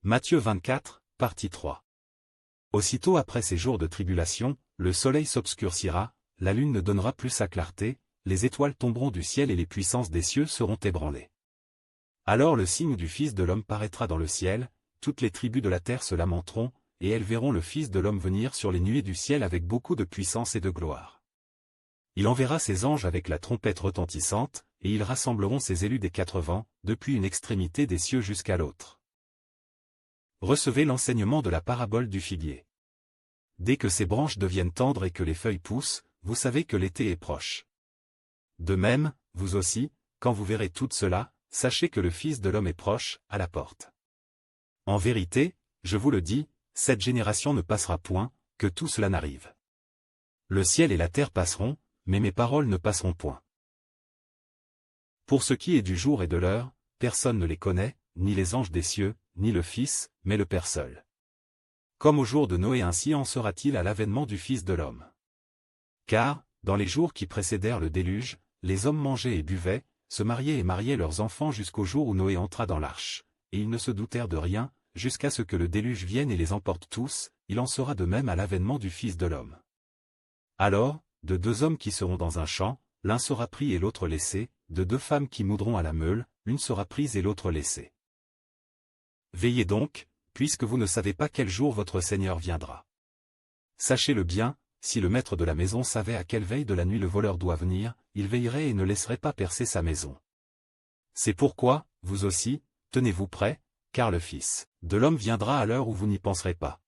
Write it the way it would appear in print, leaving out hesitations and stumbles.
Matthieu 24, partie 3. Aussitôt après ces jours de tribulation, le soleil s'obscurcira, la lune ne donnera plus sa clarté, les étoiles tomberont du ciel et les puissances des cieux seront ébranlées. Alors le signe du Fils de l'homme paraîtra dans le ciel, toutes les tribus de la terre se lamenteront, et elles verront le Fils de l'homme venir sur les nuées du ciel avec beaucoup de puissance et de gloire. Il enverra ses anges avec la trompette retentissante, et ils rassembleront ses élus des quatre vents, depuis une extrémité des cieux jusqu'à l'autre. Recevez l'enseignement de la parabole du figuier. Dès que ses branches deviennent tendres et que les feuilles poussent, vous savez que l'été est proche. De même, vous aussi, quand vous verrez tout cela, sachez que le Fils de l'homme est proche, à la porte. En vérité, je vous le dis, cette génération ne passera point, que tout cela n'arrive. Le ciel et la terre passeront, mais mes paroles ne passeront point. Pour ce qui est du jour et de l'heure, personne ne les connaît, ni les anges des cieux, ni le Fils, mais le Père seul. Comme au jour de Noé, ainsi en sera-t-il à l'avènement du Fils de l'homme. Car, dans les jours qui précédèrent le déluge, les hommes mangeaient et buvaient, se mariaient et mariaient leurs enfants jusqu'au jour où Noé entra dans l'arche, et ils ne se doutèrent de rien, jusqu'à ce que le déluge vienne et les emporte tous, il en sera de même à l'avènement du Fils de l'homme. Alors, de deux hommes qui seront dans un champ, l'un sera pris et l'autre laissé, de deux femmes qui moudront à la meule, l'une sera prise et l'autre laissée. Veillez donc, puisque vous ne savez pas quel jour votre Seigneur viendra. Sachez-le bien, si le maître de la maison savait à quelle veille de la nuit le voleur doit venir, il veillerait et ne laisserait pas percer sa maison. C'est pourquoi, vous aussi, tenez-vous prêts, car le Fils de l'homme viendra à l'heure où vous n'y penserez pas.